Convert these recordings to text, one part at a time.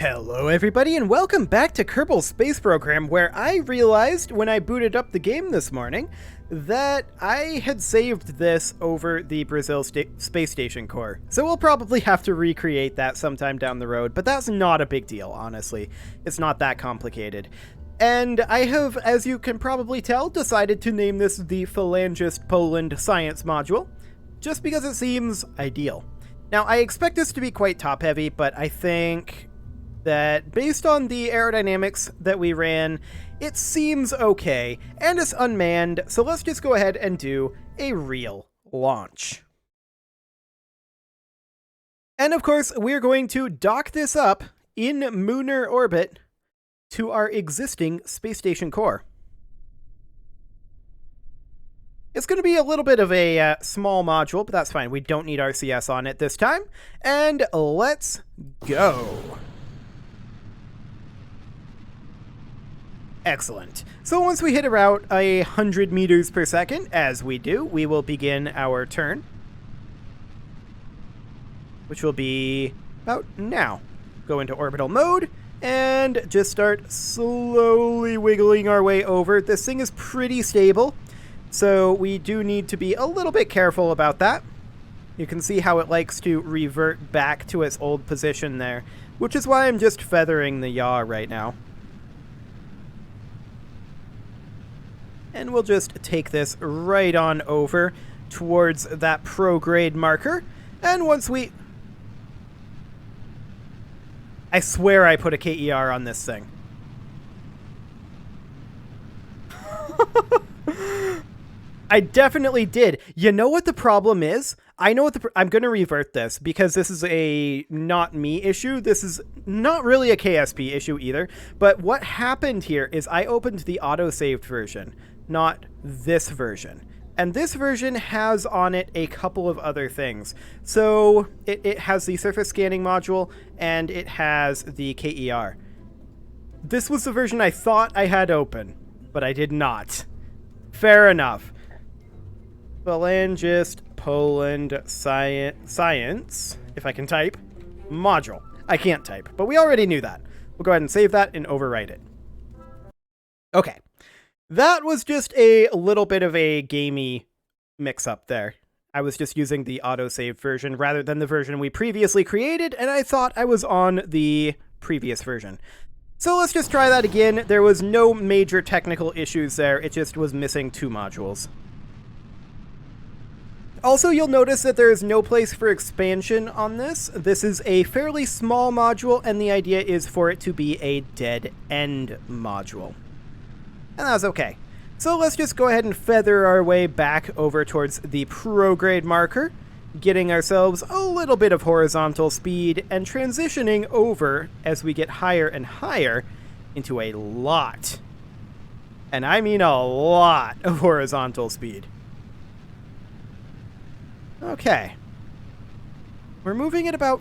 Hello everybody and welcome back to Kerbal Space Program, where I realized when I booted up the game this morning that I had saved this over the Brazil Space Station core. So we'll probably have to recreate that sometime down the road, but that's not a big deal, honestly. It's not that complicated. And I have, as you can probably tell, decided to name this the Phalangist Poland Science Module, just because it seems ideal. Now, I expect this to be quite top-heavy, but I think that based on the aerodynamics that we ran, it seems okay, and it's unmanned, so let's just go ahead and do a real launch. And of course, we're going to dock this up in lunar orbit to our existing space station core. It's going to be a little bit of a small module, but that's fine. We don't need RCS on it this time, and let's go. Excellent. So once we hit about 100 meters per second, as we do, we will begin our turn, which will be about now. Go into orbital mode and just start slowly wiggling our way over. This thing is pretty stable, so we do need to be a little bit careful about that. You can see how it likes to revert back to its old position there, which is why I'm just feathering the yaw right now. And we'll just take this right on over towards that prograde marker. And once we... I swear I put a KER on this thing. I definitely did. You know what the problem is? I know what I'm going to revert this because this is a not me issue. This is not really a KSP issue either. But what happened here is I opened the auto-saved version, not this version. And this version has on it a couple of other things. So it has the surface scanning module and it has the KER. This was the version I thought I had open, but I did not. Fair enough. Phalangist Poland Science, if I can type, module. I can't type, but we already knew that. We'll go ahead and save that and overwrite it. Okay. That was just a little bit of a gamey mix-up there. I was just using the autosave version rather than the version we previously created, and I thought I was on the previous version. So let's just try that again. There was no major technical issues there, it just was missing 2 modules. Also, you'll notice that there is no place for expansion on this. This is a fairly small module, and the idea is for it to be a dead-end module. And that's okay. So let's just go ahead and feather our way back over towards the prograde marker, getting ourselves a little bit of horizontal speed and transitioning over as we get higher and higher into a lot. And I mean a lot of horizontal speed. Okay. We're moving at about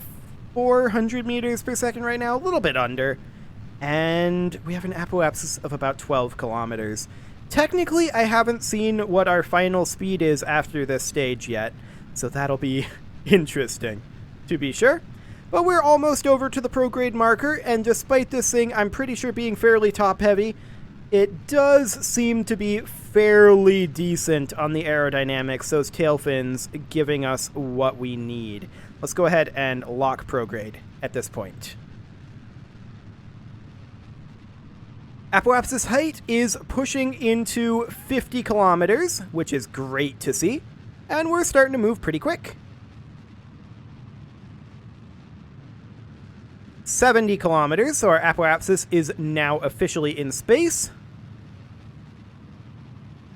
400 meters per second right now, a little bit under. And we have an apoapsis of about 12 kilometers. Technically, I haven't seen what our final speed is after this stage yet, so that'll be interesting, to be sure. But we're almost over to the prograde marker, and despite this thing, I'm pretty sure being fairly top-heavy, it does seem to be fairly decent on the aerodynamics, those tail fins giving us what we need. Let's go ahead and lock prograde at this point. Apoapsis height is pushing into 50 kilometers, which is great to see, and we're starting to move pretty quick. 70 kilometers, so our apoapsis is now officially in space.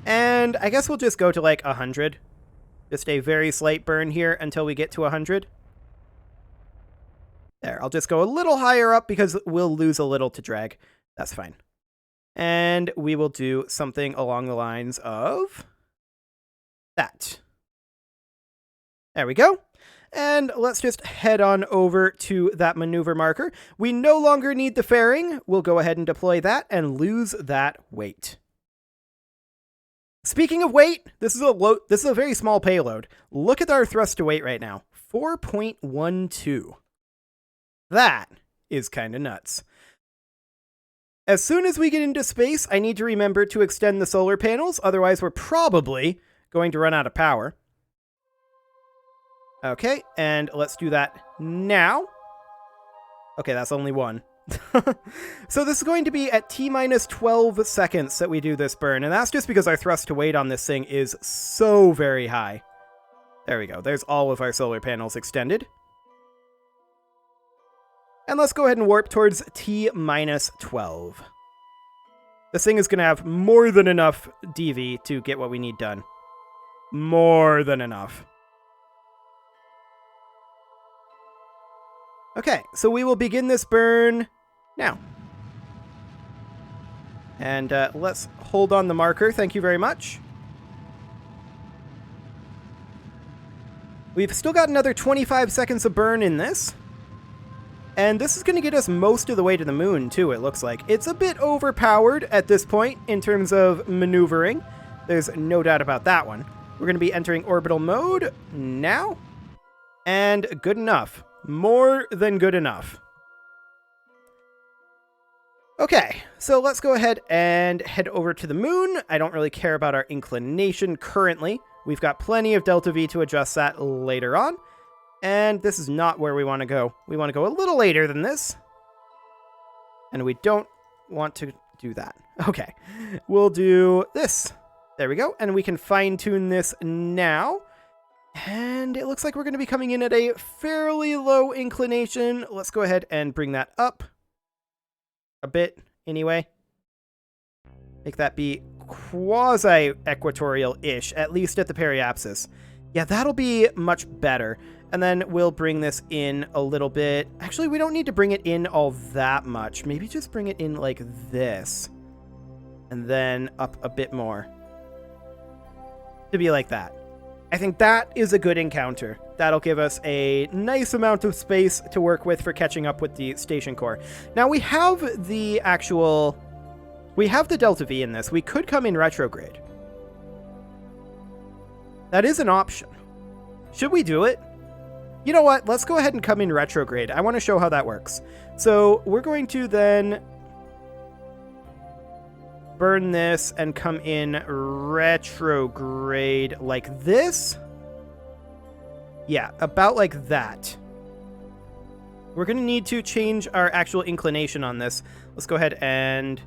And I guess we'll just go to like 100. Just a very slight burn here until we get to 100. There, I'll just go a little higher up because we'll lose a little to drag. That's fine. And we will do something along the lines of that. There we go. And let's just head on over to that maneuver marker. We no longer need the fairing. We'll go ahead and deploy that and lose that weight. Speaking of weight, this is a very small payload. Look at our thrust to weight right now. 4.12. That is kind of nuts. As soon as we get into space, I need to remember to extend the solar panels, otherwise we're probably going to run out of power. Okay, and let's do that now. Okay, that's only one. So this is going to be at T-minus 12 seconds that we do this burn, and that's just because our thrust to weight on this thing is so very high. There we go. There's all of our solar panels extended. And let's go ahead and warp towards T-minus 12. This thing is going to have more than enough DV to get what we need done. More than enough. Okay, so we will begin this burn now. And let's hold on the marker. Thank you very much. We've still got another 25 seconds of burn in this. And this is going to get us most of the way to the moon, too, it looks like. It's a bit overpowered at this point in terms of maneuvering. There's no doubt about that one. We're going to be entering orbital mode now. And good enough. More than good enough. Okay, so let's go ahead and head over to the moon. I don't really care about our inclination currently. We've got plenty of delta V to adjust that later on. And this is not where we want to go. We want to go a little later than this. And we don't want to do that. Okay, we'll do this. There we go. And we can fine-tune this now. And it looks like we're going to be coming in at a fairly low inclination. Let's go ahead and bring that up a bit anyway. Make that be quasi-equatorial-ish, at least at the periapsis. Yeah, that'll be much better. And then we'll bring this in a little bit. Actually, we don't need to bring it in all that much. Maybe just bring it in like this. And then up a bit more. To be like that. I think that is a good encounter. That'll give us a nice amount of space to work with for catching up with the station core. Now we have the actual... We have the delta V in this. We could come in retrograde. That is an option. Should we do it? You know what? Let's go ahead and come in retrograde. I want to show how that works. So we're going to then burn this and come in retrograde like this. Yeah, about like that. We're going to need to change our actual inclination on this. Let's go ahead and...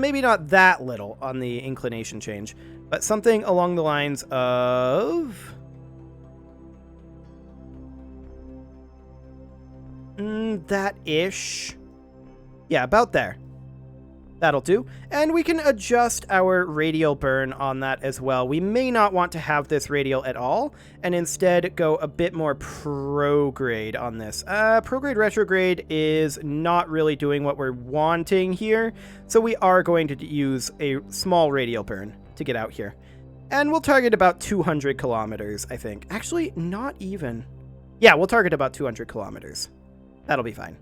maybe not that little on the inclination change, but something along the lines of... that-ish. Yeah, about there. That'll do. And we can adjust our radial burn on that as well. We may not want to have this radial at all, and instead go a bit more prograde on this. Prograde retrograde is not really doing what we're wanting here, so we are going to use a small radial burn to get out here. And we'll target about 200 kilometers, I think. Actually, not even. Yeah, we'll target about 200 kilometers. That'll be fine.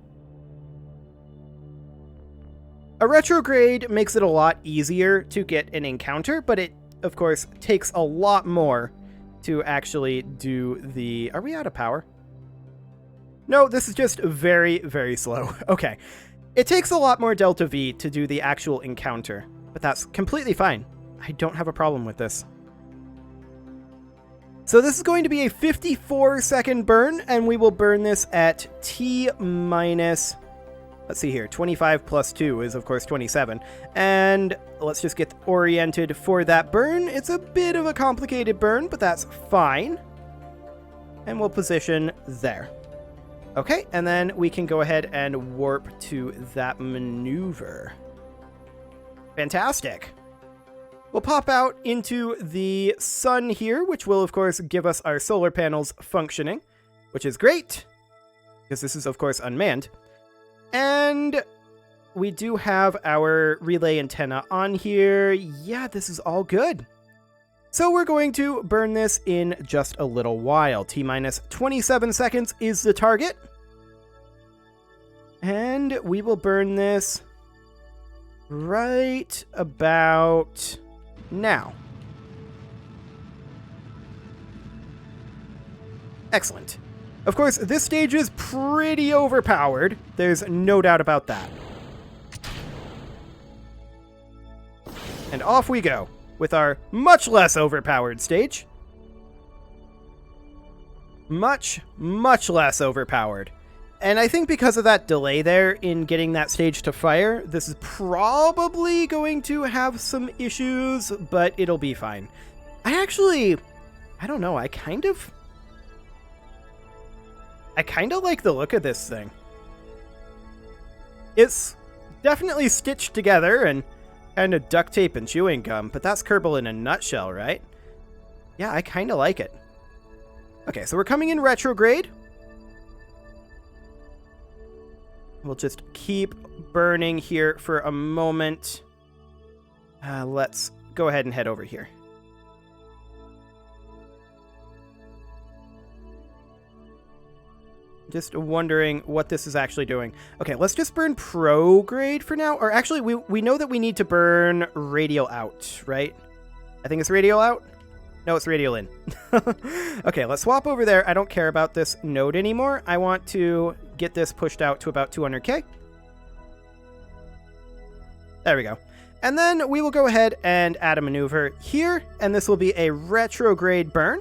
A retrograde makes it a lot easier to get an encounter, but it, of course, takes a lot more to actually do the... Are we out of power? No, this is just very, very slow. Okay. It takes a lot more delta V to do the actual encounter, but that's completely fine. I don't have a problem with this. So this is going to be a 54-second burn, and we will burn this at T minus... Let's see here, 25 plus 2 is, of course, 27. And let's just get oriented for that burn. It's a bit of a complicated burn, but that's fine. And we'll position there. Okay, and then we can go ahead and warp to that maneuver. Fantastic. We'll pop out into the sun here, which will, of course, give us our solar panels functioning, which is great, because this is, of course, unmanned. And we do have our relay antenna on here. Yeah, this is all good. So we're going to burn this in just a little while. T-minus 27 seconds is the target. And we will burn this right about now. Excellent. Of course, this stage is pretty overpowered. There's no doubt about that. And off we go with our much less overpowered stage. Much, much less overpowered. And I think because of that delay there in getting that stage to fire, this is probably going to have some issues, but it'll be fine. I don't know, I kind of like the look of this thing. It's definitely stitched together and kind of duct tape and chewing gum, but that's Kerbal in a nutshell, right? Yeah, I kind of like it. Okay, so we're coming in retrograde. We'll just keep burning here for a moment. Let's go ahead and head over here. Just wondering what this is actually doing. Okay, let's just burn prograde for now. Or actually, we know that we need to burn radial out, right? I think it's radial out. No, it's radial in. Okay, let's swap over there. I don't care about this node anymore. I want to get this pushed out to about 200k. There we go. And then we will go ahead and add a maneuver here, and this will be a retrograde burn.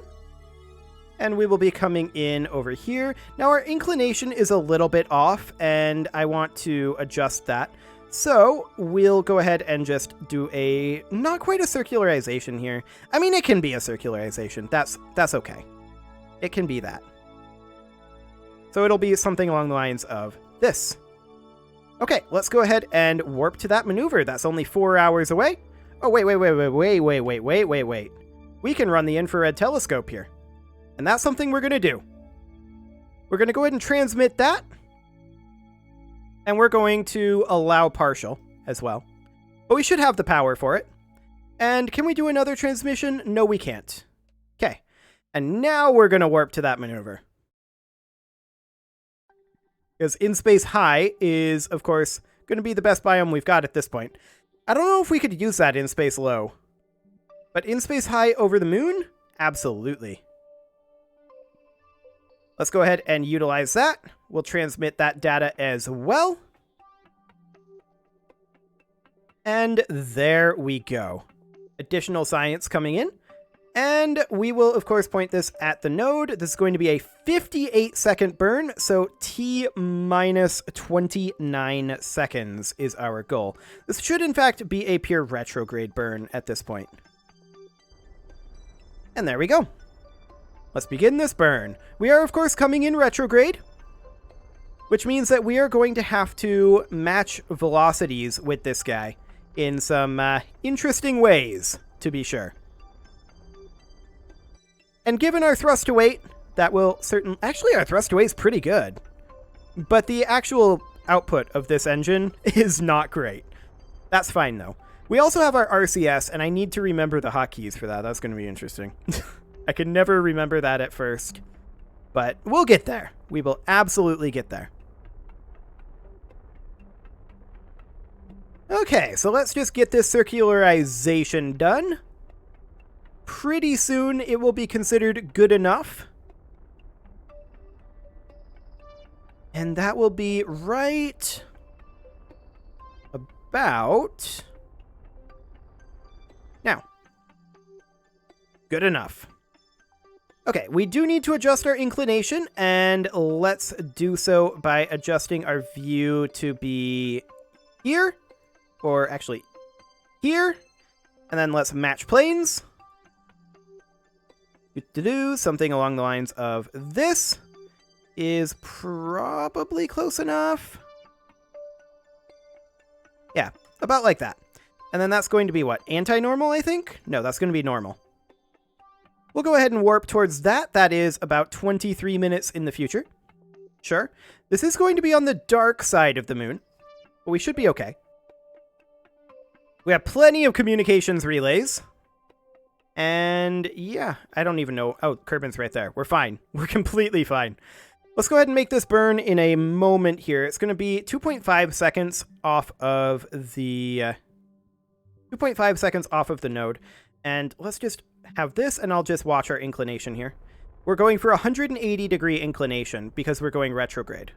And we will be coming in over here. Now our inclination is a little bit off, and I want to adjust that. So we'll go ahead and just do a, not quite a circularization here. I mean, it can be a circularization. That's okay. It can be that. So it'll be something along the lines of this. Okay, let's go ahead and warp to that maneuver. That's only 4 hours away. Oh, wait. We can run the infrared telescope here. And that's something we're going to do. We're going to go ahead and transmit that. And we're going to allow partial as well. But we should have the power for it. And can we do another transmission? No, we can't. Okay. And now we're going to warp to that maneuver. Because in space high is, of course, going to be the best biome we've got at this point. I don't know if we could use that in space low. But in space high over the moon? Absolutely. Let's go ahead and utilize that. We'll transmit that data as well. And there we go. Additional science coming in. And we will, of course, point this at the node. This is going to be a 58-second burn, so T minus 29 seconds is our goal. This should, in fact, be a pure retrograde burn at this point. And there we go. Let's begin this burn. We are, of course, coming in retrograde, which means that we are going to have to match velocities with this guy in some interesting ways, to be sure. And given our thrust to weight, that will certainly... Actually, our thrust to weight is pretty good. But the actual output of this engine is not great. That's fine, though. We also have our RCS, and I need to remember the hotkeys for that. That's going to be interesting. I can never remember that at first. But we'll get there. We will absolutely get there. Okay, so let's just get this circularization done. Pretty soon it will be considered good enough. And that will be right about now. Good enough. Okay, we do need to adjust our inclination, and let's do so by adjusting our view to be here, or actually here, and then let's match planes. Do something along the lines of this is probably close enough. Yeah, about like that. And then that's going to be what? Anti-normal, I think? No, that's going to be normal. We'll go ahead and warp towards that. That is about 23 minutes in the future. Sure. This is going to be on the dark side of the moon, but we should be okay. We have plenty of communications relays. And yeah, I don't even know. Oh, Kerbin's right there. We're fine. We're completely fine. Let's go ahead and make this burn in a moment here. It's going to be 2.5 seconds off of the 2.5 seconds off of the node. And let's just have this, and I'll just watch our inclination here. We're going for 180 degree inclination because we're going retrograde.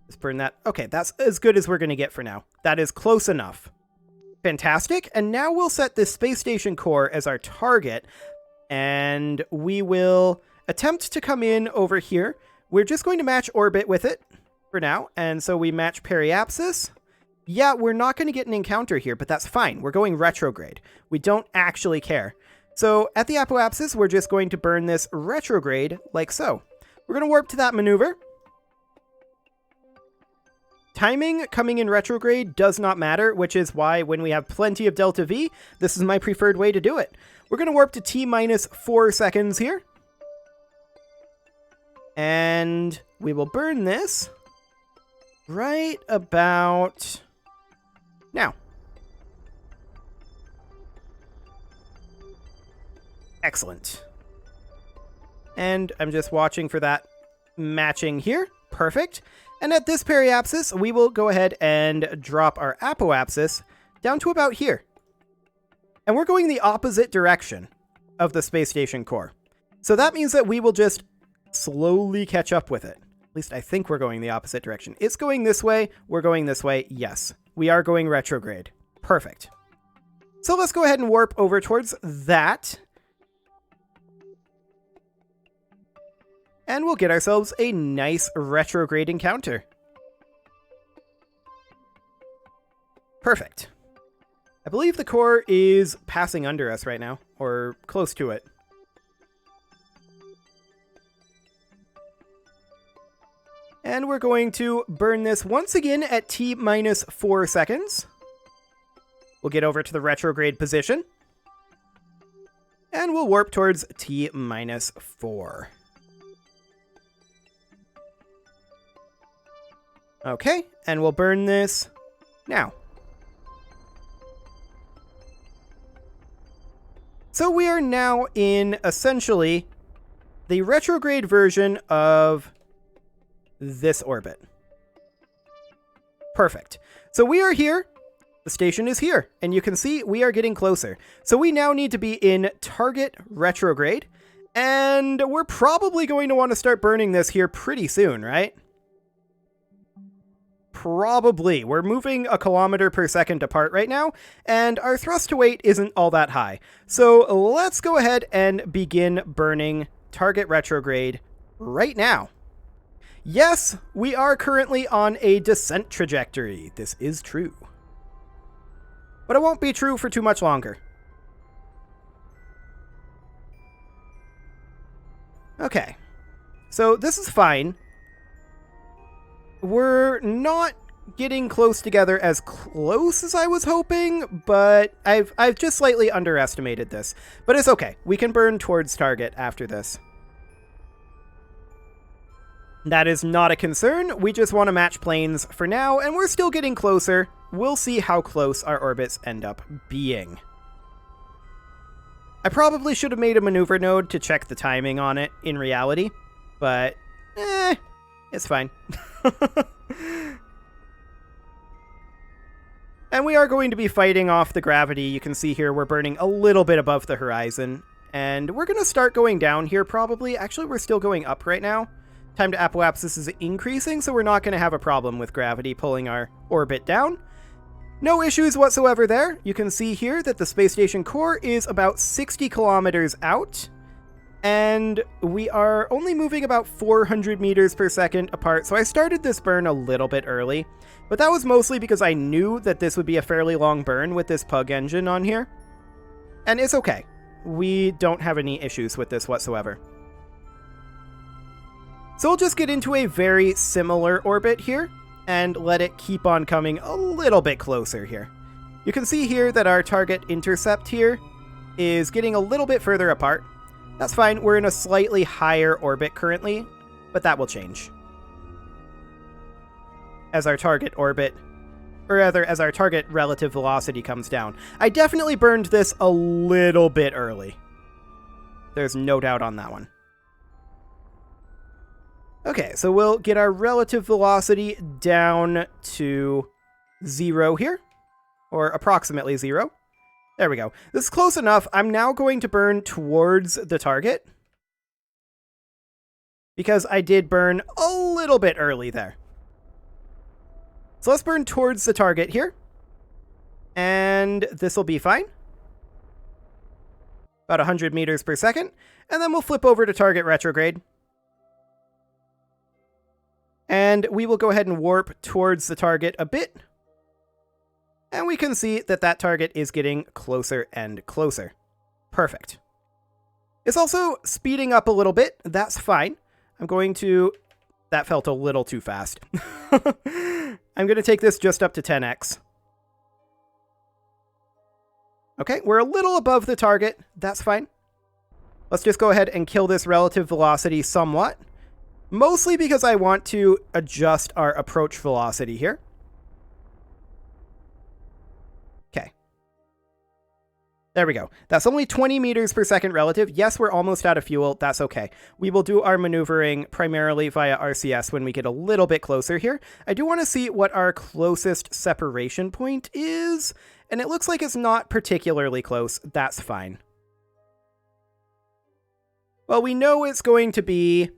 Let's burn that. Okay, that's as good as we're going to get for now. That is close enough. Fantastic. And now we'll set this space station core as our target. And we will attempt to come in over here. We're just going to match orbit with it for now. And so we match periapsis. Yeah, we're not going to get an encounter here, but that's fine. We're going retrograde. We don't actually care. So at the apoapsis, we're just going to burn this retrograde like so. We're going to warp to that maneuver. Timing coming in retrograde does not matter, which is why when we have plenty of delta V, this is my preferred way to do it. We're going to warp to T-4 seconds here. And we will burn this right about now. Excellent. And I'm just watching for that matching here. Perfect. And at this periapsis, we will go ahead and drop our apoapsis down to about here. And we're going the opposite direction of the space station core. So that means that we will just slowly catch up with it. At least I think we're going the opposite direction. It's going this way. We're going this way. Yes, we are going retrograde. Perfect. So let's go ahead and warp over towards that. And we'll get ourselves a nice retrograde encounter. Perfect. I believe the core is passing under us right now, or close to it. And we're going to burn this once again at T-4 seconds. We'll get over to the retrograde position. And we'll warp towards T-4. Okay, and we'll burn this now. So we are now in, essentially, the retrograde version of this orbit. Perfect. So we are here. The station is here. And you can see we are getting closer. So we now need to be in target retrograde. And we're probably going to want to start burning this here pretty soon, right? Probably. We're moving 1 kilometer per second apart right now, and our thrust to weight isn't all that high. So let's go ahead and begin burning target retrograde right now. Yes, we are currently on a descent trajectory. This is true. But it won't be true for too much longer. Okay. So this is fine. We're not getting close together as close as I was hoping, but I've just slightly underestimated this. But it's okay. We can burn towards target after this. That is not a concern. We just want to match planes for now, and we're still getting closer. We'll see how close our orbits end up being. I probably should have made a maneuver node to check the timing on it in reality, but it's fine. And we are going to be fighting off the gravity. You can see here we're burning a little bit above the horizon. And we're going to start going down here probably. Actually, we're still going up right now. Time to apoapsis is increasing, so we're not going to have a problem with gravity pulling our orbit down. No issues whatsoever there. You can see here that the space station core is about 60 kilometers out. And we are only moving about 400 meters per second apart, so I started this burn a little bit early, but that was mostly because I knew that this would be a fairly long burn with this pug engine on here. And it's okay. We don't have any issues with this whatsoever. So we'll just get into a very similar orbit here, and let it keep on coming a little bit closer here. You can see here that our target intercept here is getting a little bit further apart. That's fine, we're in a slightly higher orbit currently, but that will change. As our target orbit, or rather, as our target relative velocity comes down. I definitely burned this a little bit early. There's no doubt on that one. Okay, so we'll get our relative velocity down to 0 here, or approximately 0. There we go. This is close enough. I'm now going to burn towards the target, because I did burn a little bit early there. So let's burn towards the target here. And this will be fine. About 100 meters per second. And then we'll flip over to target retrograde. And we will go ahead and warp towards the target a bit. And we can see that that target is getting closer and closer. Perfect. It's also speeding up a little bit. That's fine. I'm going to... That felt a little too fast. I'm going to take this just up to 10x. Okay, we're a little above the target. That's fine. Let's just go ahead and kill this relative velocity somewhat. Mostly because I want to adjust our approach velocity here. Okay. There we go. That's only 20 meters per second relative. Yes, we're almost out of fuel. That's okay. We will do our maneuvering primarily via RCS when we get a little bit closer here. I do want to see what our closest separation point is, and it looks like it's not particularly close. That's fine. Well, we know it's going to be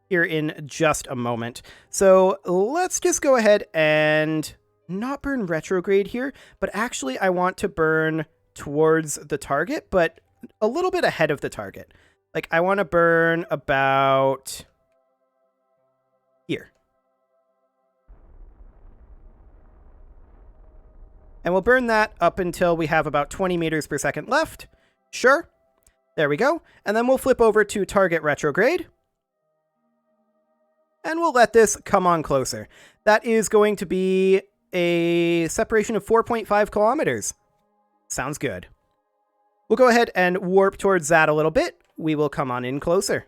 here in just a moment. So let's just go ahead and not burn retrograde here, but actually I want to burn towards the target, but a little bit ahead of the target. Like, I want to burn about here. And we'll burn that up until we have about 20 meters per second left. Sure. There we go. And then we'll flip over to target retrograde. And we'll let this come on closer. That is going to be a separation of 4.5 kilometers. Sounds good. We'll go ahead and warp towards that a little bit. We will come on in closer.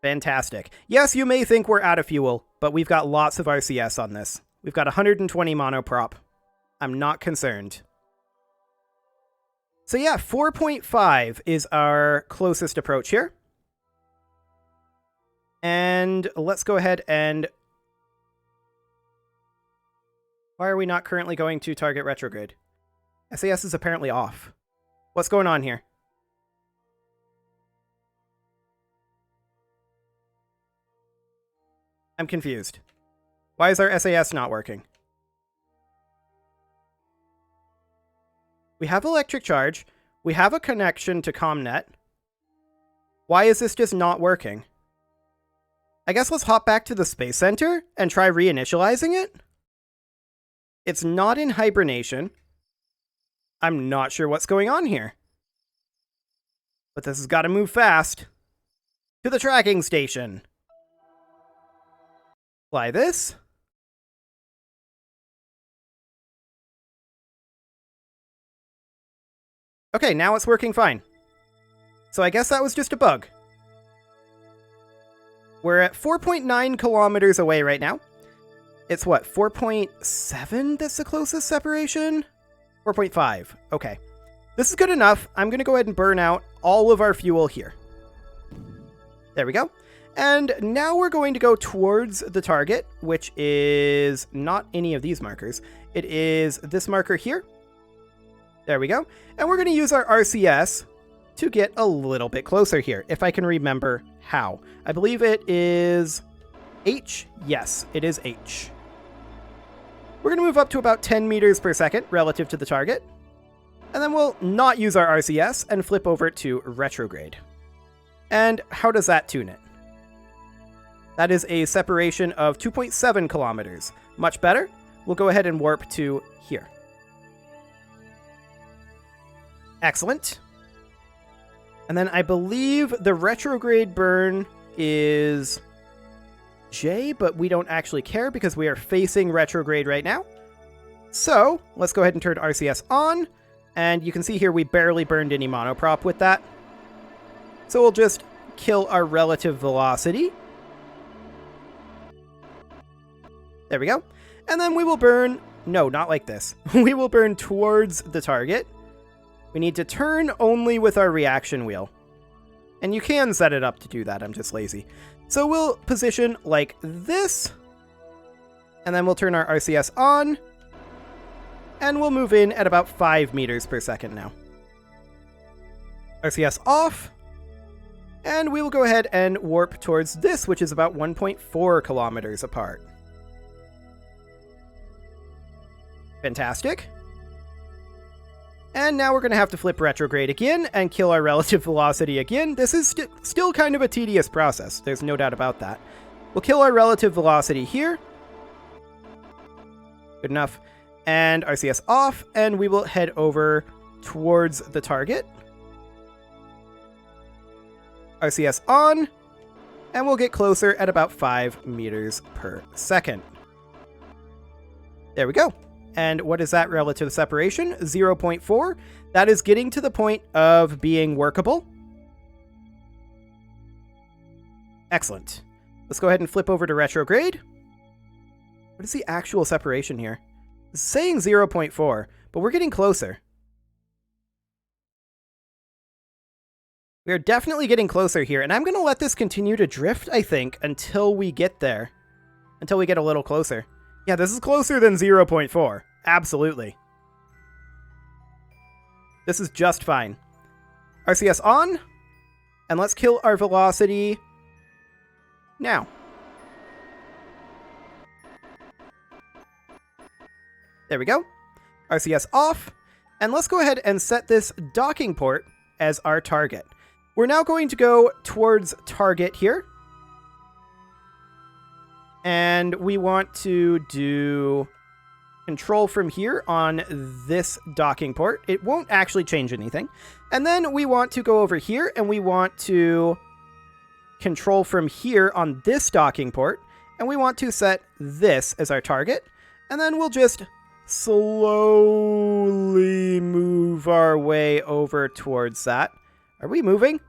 Fantastic. Yes, you may think we're out of fuel, but we've got lots of RCS on this. We've got 120 monoprop. I'm not concerned. So yeah, 4.5 is our closest approach here. And let's go ahead and... Why are we not currently going to target retrograde? SAS is apparently off. What's going on here? I'm confused. Why is our SAS not working? We have electric charge. We have a connection to ComNet. Why is this just not working? I guess let's hop back to the Space Center and try reinitializing it. It's not in hibernation. I'm not sure what's going on here. But this has got to move fast. To the tracking station. Fly this. Okay, now it's working fine. So I guess that was just a bug. We're at 4.9 kilometers away right now. It's what, 4.7 that's the closest separation? 4.5. Okay. This is good enough. I'm going to go ahead and burn out all of our fuel here. There we go. And now we're going to go towards the target, which is not any of these markers. It is this marker here. There we go. And we're going to use our RCS to get a little bit closer here, if I can remember how. I believe it is H. Yes, it is H. We're going to move up to about 10 meters per second relative to the target. And then we'll not use our RCS and flip over to retrograde. And how does that tune it? That is a separation of 2.7 kilometers. Much better. We'll go ahead and warp to here. Excellent. And then I believe the retrograde burn is J, but we don't actually care because we are facing retrograde right now. So let's go ahead and turn RCS on. And you can see here we barely burned any monoprop with that. So we'll just kill our relative velocity. There we go. And then we will burn... No, not like this. We will burn towards the target. We need to turn only with our reaction wheel. And you can set it up to do that, I'm just lazy. So we'll position like this. And then we'll turn our RCS on. And we'll move in at about 5 meters per second now. RCS off. And we will go ahead and warp towards this, which is about 1.4 kilometers apart. Fantastic. And now we're going to have to flip retrograde again and kill our relative velocity again. This is still kind of a tedious process. There's no doubt about that. We'll kill our relative velocity here. Good enough. And RCS off, and we will head over towards the target. RCS on, and we'll get closer at about 5 meters per second. There we go. And what is that relative separation? 0.4. That is getting to the point of being workable. Excellent. Let's go ahead and flip over to retrograde. What is the actual separation here? It's saying 0.4, but we're getting closer. We are definitely getting closer here, and I'm going to let this continue to drift, I think, until we get there. Until we get a little closer. Yeah, this is closer than 0.4. Absolutely. This is just fine. RCS on, and let's kill our velocity now. There we go. RCS off, and let's go ahead and set this docking port as our target. We're now going to go towards target here. And we want to do control from here on this docking port. It won't actually change anything. And then we want to go over here and we want to control from here on this docking port. And we want to set this as our target. And then we'll just slowly move our way over towards that. Are we moving?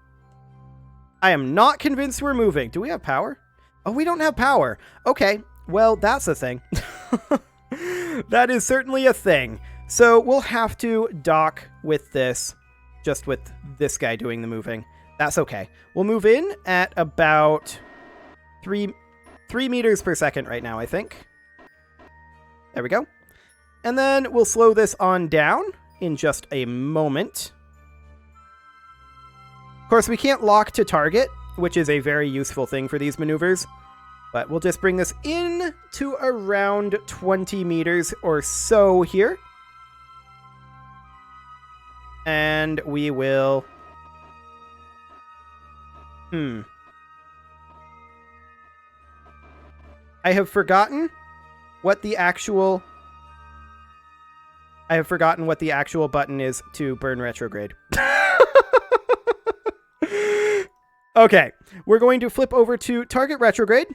I am not convinced we're moving. Do we have power? Oh, we don't have power. Okay, well, that's a thing. That is certainly a thing. So we'll have to dock with this, just with this guy doing the moving. That's okay. We'll move in at about 3 meters per second right now, I think. There we go. And then we'll slow this on down in just a moment. Of course, we can't lock to target, which is a very useful thing for these maneuvers. But we'll just bring this in to around 20 meters or so here. And we will... I have forgotten what the actual button is to burn retrograde. Okay, we're going to flip over to target retrograde.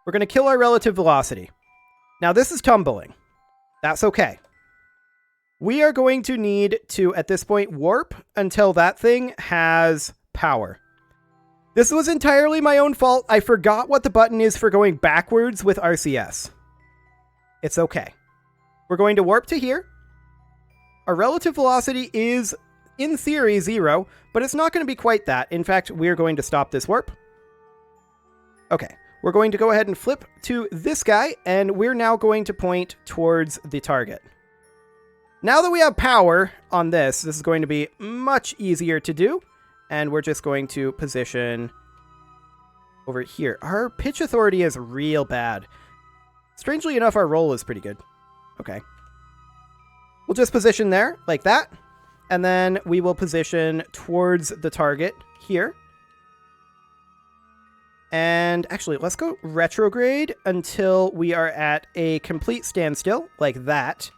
We're going to kill our relative velocity. Now this is tumbling. That's okay. We are going to need to, at this point, warp until that thing has power. This was entirely my own fault. I forgot what the button is for going backwards with RCS. It's okay. We're going to warp to here. Our relative velocity is, in theory, 0, but it's not going to be quite that. In fact, we're going to stop this warp. Okay, we're going to go ahead and flip to this guy, and we're now going to point towards the target. Now that we have power on this is going to be much easier to do, and we're just going to position over here. Our pitch authority is real bad. Strangely enough, our roll is pretty good. Okay. We'll just position there, like that. And then we will position towards the target here. And actually, let's go retrograde until we are at a complete standstill, like that.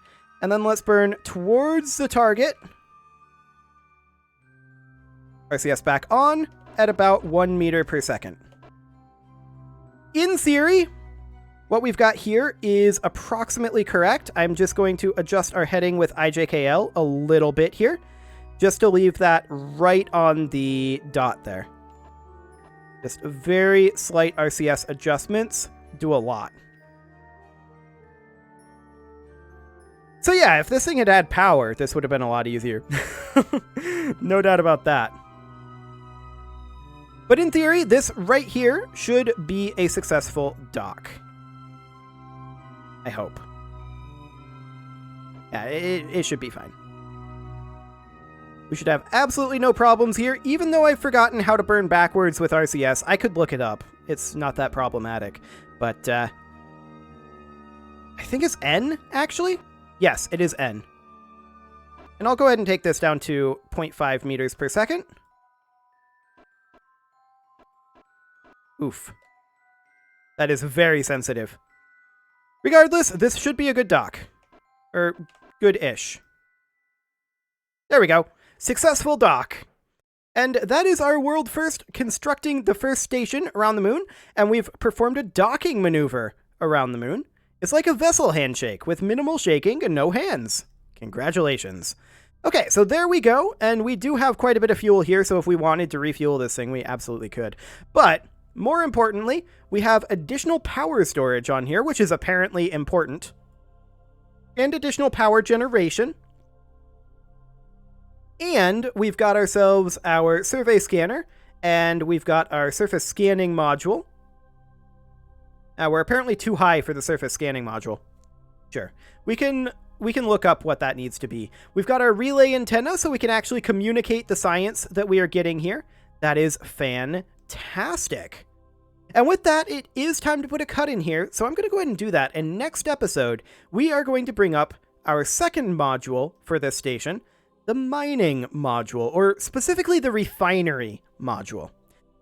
And then let's burn towards the target. RCS back on at about 1 meter per second. In theory, what we've got here is approximately correct. I'm just going to adjust our heading with IJKL a little bit here, just to leave that right on the dot there. Just very slight RCS adjustments do a lot. So yeah, if this thing had power, this would have been a lot easier. No doubt about that. But in theory, this right here should be a successful dock. I hope. Yeah, it should be fine. We should have absolutely no problems here. Even though I've forgotten how to burn backwards with RCS, I could look it up. It's not that problematic. But, I think it's N, actually? Yes, it is N. And I'll go ahead and take this down to 0.5 meters per second. Oof. That is very sensitive. Regardless, this should be a good dock. Or, good-ish. There we go. Successful dock. And that is our world first constructing the first station around the moon, and we've performed a docking maneuver around the moon. It's like a vessel handshake with minimal shaking and no hands. Congratulations. Okay, so there we go, and we do have quite a bit of fuel here, so if we wanted to refuel this thing, we absolutely could. But, more importantly, we have additional power storage on here, which is apparently important. And additional power generation. And we've got ourselves our survey scanner, and we've got our surface scanning module. We're apparently too high for the surface scanning module. Sure. We can look up what that needs to be. We've got our relay antenna, so we can actually communicate the science that we are getting here. That is fantastic. And with that, it is time to put a cut in here, so I'm going to go ahead and do that. And next episode, we are going to bring up our second module for this station, the mining module, or specifically the refinery module.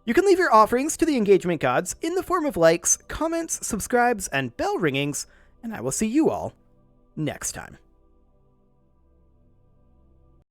You can leave your offerings to the engagement gods in the form of likes, comments, subscribes, and bell ringings, and I will see you all next time.